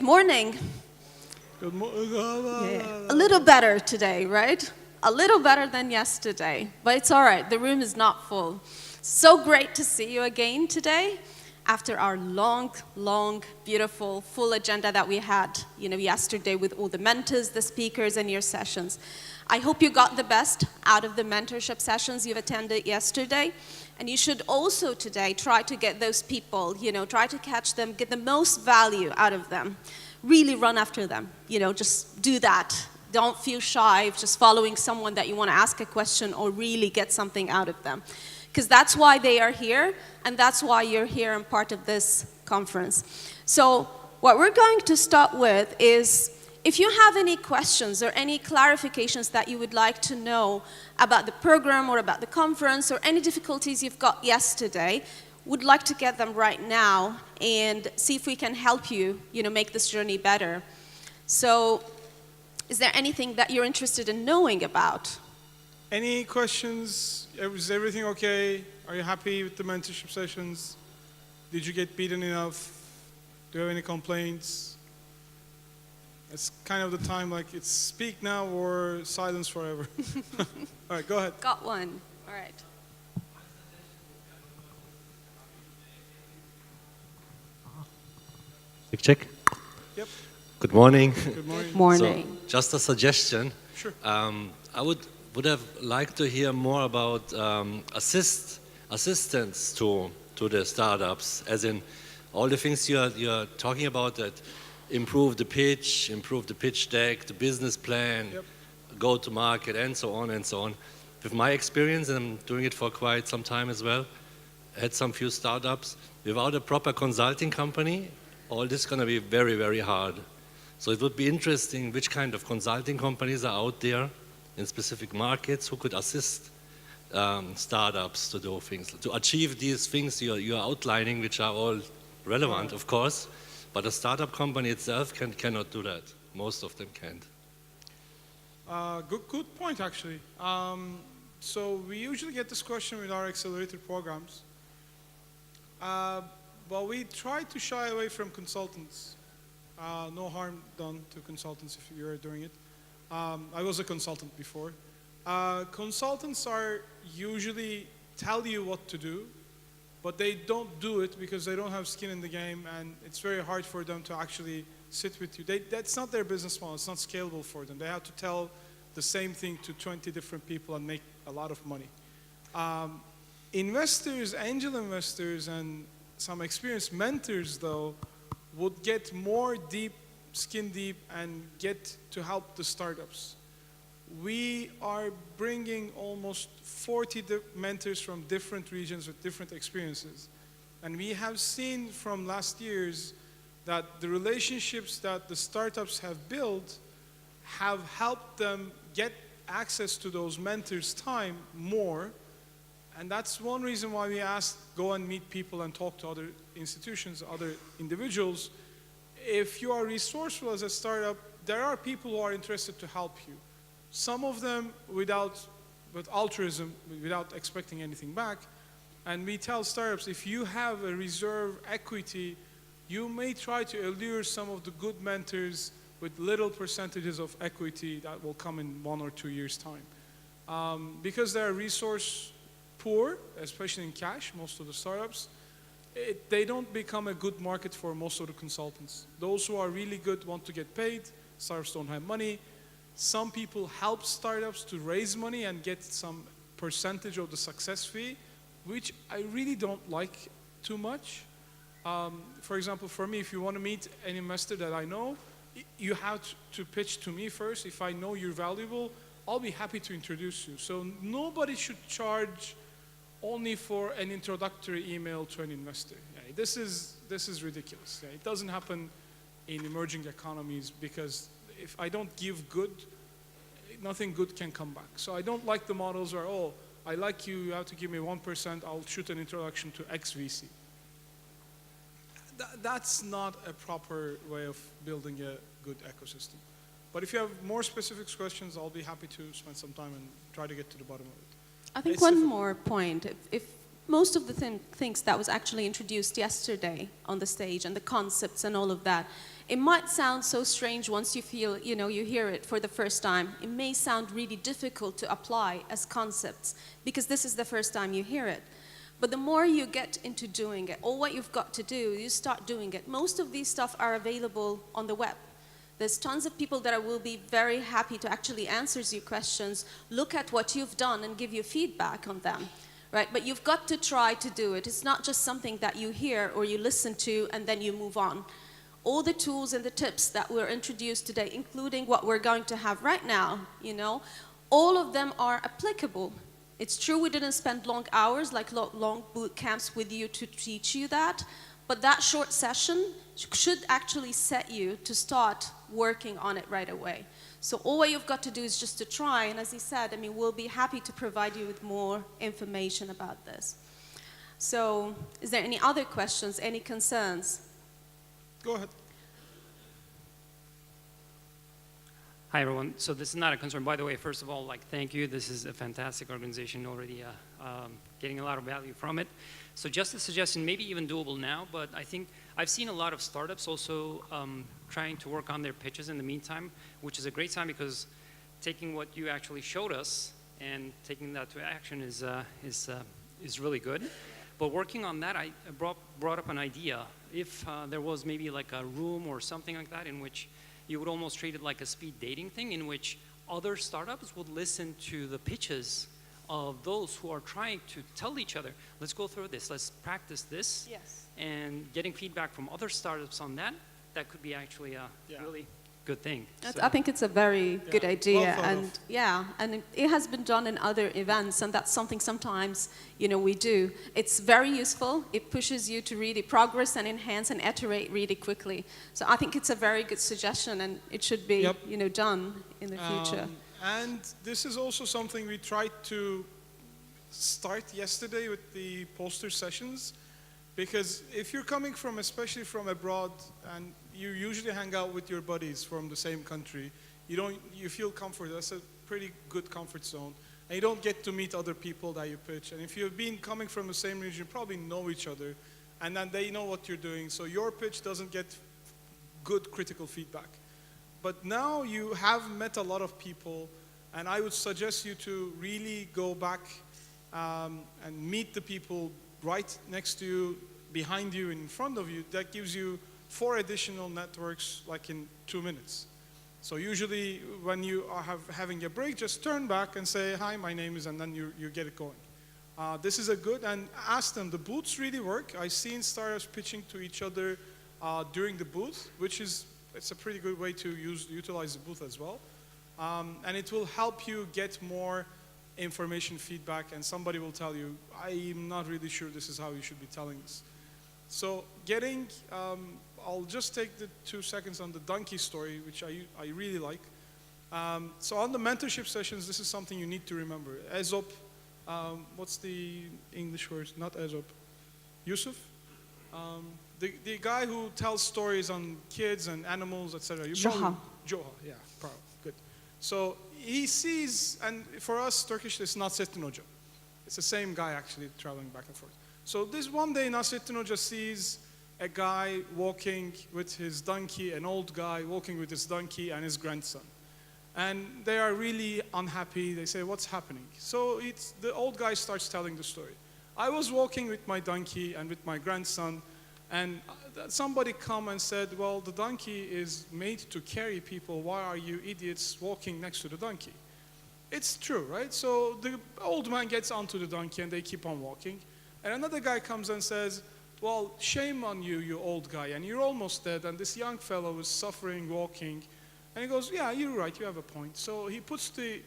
morning. Good morning. Yeah. A little better today, right? A little better than yesterday, but it's all right. The room is not full. So great to see you again today after our long, beautiful, full agenda that we had, yesterday with all the mentors, the speakers, and your sessions. I hope you got the best out of the mentorship sessions you've attended yesterday. And you should also today try to get those people, try to catch them, get the most value out of them. Really run after them, just do that. Don't feel shy of just following someone that you want to ask a question or really get something out of them. Because that's why they are here, and that's why you're here and part of this conference. So what we're going to start with is, if you have any questions or any clarifications that you would like to know about the program or about the conference or any difficulties you've got yesterday, would like to get them right now and see if we can help you, make this journey better. So, is there anything that you're interested in knowing about? Any questions? Is everything okay? Are you happy with the mentorship sessions? Did you get beaten enough? Do you have any complaints? It's kind of the time, like, it's speak now or silence forever. All right, go ahead. Got one. All right. Check. Yep. Good morning. Good morning. Good morning. So, just a suggestion. Sure. I would have liked to hear more about assistance to the startups, as in all the things you're talking about that improve the pitch deck, the business plan, Yep. go to market, and so on and so on. With my experience, and I'm doing it for quite some time as well, I had some few startups. Without a proper consulting company, all this is going to be very, very hard. So it would be interesting which kind of consulting companies are out there in specific markets who could assist startups to do things, to achieve these things you're outlining, which are all relevant, of course, but a startup company itself cannot do that. Most of them can't. Good point, actually. So we usually get this question with our accelerator programs. But we try to shy away from consultants. No harm done to consultants if you're doing it. I was a consultant before. Consultants are usually tell you what to do, but they don't do it because they don't have skin in the game, and it's very hard for them to actually sit with you. That's not their business model. It's not scalable for them. They have to tell the same thing to 20 different people and make a lot of money. Investors, angel investors, and some experienced mentors, though, would get more skin deep, and get to help the startups. We are bringing almost 40 mentors from different regions with different experiences. And we have seen from last years that the relationships that the startups have built have helped them get access to those mentors' time more. And that's one reason why we ask, go and meet people and talk to other institutions, other individuals. If you are resourceful as a startup, there are people who are interested to help you. Some of them with altruism, without expecting anything back. And we tell startups, if you have a reserve equity, you may try to allure some of the good mentors with little percentages of equity that will come in 1 or 2 years' time. Because they're resource poor, especially in cash, most of the startups, they don't become a good market for most of the consultants. Those who are really good want to get paid. Startups don't have money. Some people help startups to raise money and get some percentage of the success fee, which I really don't like too much. For example, for me, if you want to meet an investor that I know, you have to pitch to me first. If I know you're valuable, I'll be happy to introduce you. So nobody should charge only for an introductory email to an investor. Yeah, this is ridiculous. Yeah, it doesn't happen in emerging economies, because if I don't give good, nothing good can come back. So I don't like the models where, oh, I like you, you have to give me 1%, I'll shoot an introduction to X VC. That's not a proper way of building a good ecosystem. But if you have more specific questions, I'll be happy to spend some time and try to get to the bottom of it. I think one more point. If most of the things that was actually introduced yesterday on the stage and the concepts and all of that, It might sound so strange once you feel, you hear it for the first time. It may sound really difficult to apply as concepts because this is the first time you hear it. But the more you get into doing it, or what you've got to do, you start doing it. Most of these stuff are available on the web. There's tons of people that will be very happy to actually answer your questions, look at what you've done and give you feedback on them, right? But you've got to try to do it. It's not just something that you hear or you listen to and then you move on. All the tools and the tips that were introduced today, including what we're going to have right now, all of them are applicable. It's true we didn't spend long hours, like long boot camps with you to teach you that, but that short session should actually set you to start working on it right away. So all you've got to do is just to try, and as he said, we'll be happy to provide you with more information about this. So is there any other questions, any concerns? Go ahead. Hi, everyone. So this is not a concern. By the way, first of all, thank you. This is a fantastic organization, already getting a lot of value from it. So just a suggestion, maybe even doable now, but I think I've seen a lot of startups also trying to work on their pitches in the meantime, which is a great sign because taking what you actually showed us and taking that to action is really good. But working on that, I brought up an idea. If there was maybe a room or something like that in which you would almost treat it like a speed dating thing, in which other startups would listen to the pitches of those who are trying to tell each other, let's go through this, let's practice this. Yes. And getting feedback from other startups on that could be actually a really good thing. I think it's a very good idea, well and it has been done in other events, and that's something sometimes we do. It's very useful. It pushes you to really progress and enhance and iterate really quickly. So I think it's a very good suggestion, and it should be done in the future. And this is also something we tried to start yesterday with the poster sessions, because if you're coming from, especially from abroad, and you usually hang out with your buddies from the same country, you feel comfort. That's a pretty good comfort zone. And you don't get to meet other people that you pitch. And if you've been coming from the same region, you probably know each other, and then they know what you're doing. So your pitch doesn't get good critical feedback. But now you have met a lot of people, and I would suggest you to really go back and meet the people right next to you, behind you, in front of you. That gives you 4 additional networks in 2 minutes. So usually when you are having a break, just turn back and say, hi, my name is, and then you get it going. This is a good, and ask them, the booths really work. I've seen startups pitching to each other during the booth, it's a pretty good way to utilize the booth as well. And it will help you get more information feedback, and somebody will tell you, I'm not really sure this is how you should be telling this. So I'll just take the 2 seconds on the donkey story, which I really like. So on the mentorship sessions, this is something you need to remember. Aesop, what's the English word? Not Aesop. Yusuf? The guy who tells stories on kids and animals, etc. Joha. Joha, yeah, probably, good. So he sees, and for us Turkish, it's Nasrettin Hoca. It's the same guy actually traveling back and forth. So this one day Nasrettin Hoca sees a guy walking with his donkey, an old guy walking with his donkey and his grandson. And they are really unhappy. They say, what's happening? So the old guy starts telling the story. I was walking with my donkey and with my grandson, and somebody come and said, well, the donkey is made to carry people. Why are you idiots walking next to the donkey? It's true, right? So the old man gets onto the donkey and they keep on walking. And another guy comes and says, well, shame on you, you old guy, and you're almost dead, and this young fellow is suffering walking. And he goes, yeah, you're right, you have a point. So he puts the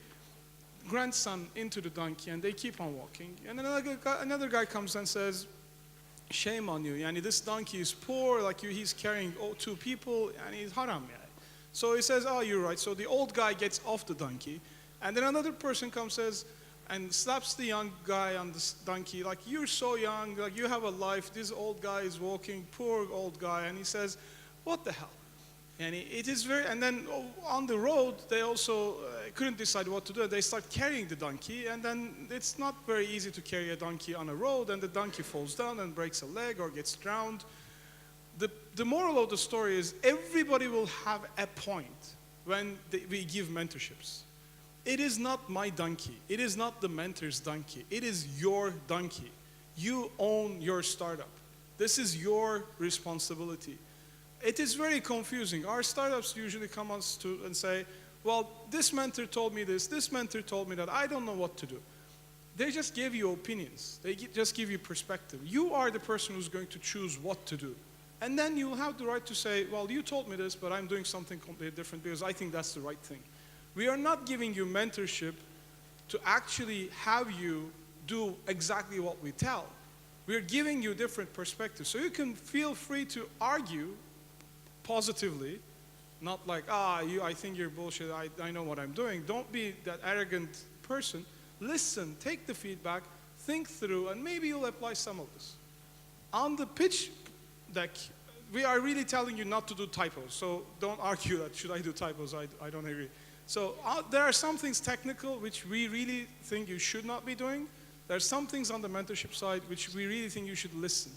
grandson into the donkey and they keep on walking. And another guy comes and says, shame on you, yani this donkey is poor, he's carrying 2 people, and he's haram. So he says, oh, you're right. So the old guy gets off the donkey, and then another person comes and slaps the young guy on the donkey, you're so young, you have a life, this old guy is walking, poor old guy, and he says, what the hell? And and then on the road, they also couldn't decide what to do. They start carrying the donkey, and then it's not very easy to carry a donkey on a road, and the donkey falls down and breaks a leg or gets drowned. The the moral of the story is everybody will have a point when we give mentorships. It is not my donkey. It is not the mentor's donkey. It is your donkey. You own your startup. This is your responsibility. It is very confusing. Our startups usually come us to and say, well, this mentor told me this mentor told me that, I don't know what to do. They just give you opinions. They just give you perspective. You are the person who's going to choose what to do. And then you'll have the right to say, well, you told me this, but I'm doing something completely different because I think that's the right thing. We are not giving you mentorship to actually have you do exactly what we tell. We are giving you different perspectives. So you can feel free to argue positively, not like, I think you're bullshit, I know what I'm doing. Don't be that arrogant person. Listen, take the feedback, think through, and maybe you'll apply some of this. On the pitch deck, we are really telling you not to do typos. So don't argue that, should I do typos? I don't agree. So there are some things technical which we really think you should not be doing. There are some things on the mentorship side which we really think you should listen.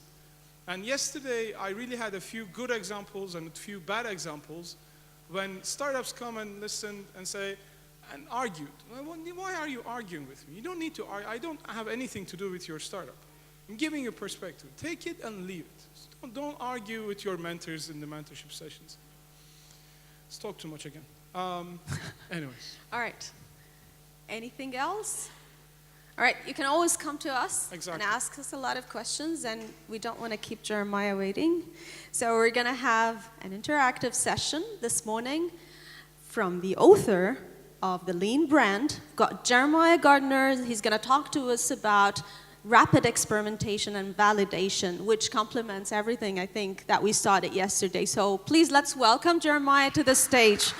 And yesterday, I really had a few good examples and a few bad examples when startups come and listen and say, and argued. Well, why are you arguing with me? You don't need to argue. I don't have anything to do with your startup. I'm giving you a perspective. Take it and leave it. Don't argue with your mentors in the mentorship sessions. Let's talk too much again. Anyways. All right. Anything else? All right, you can always come to us and ask us a lot of questions, and we don't want to keep Jeremiah waiting. So we're going to have an interactive session this morning from the author of the Lean brand. Got Jeremiah Gardner. He's going to talk to us about rapid experimentation and validation, which complements everything, I think, that we started yesterday. So please, let's welcome Jeremiah to the stage.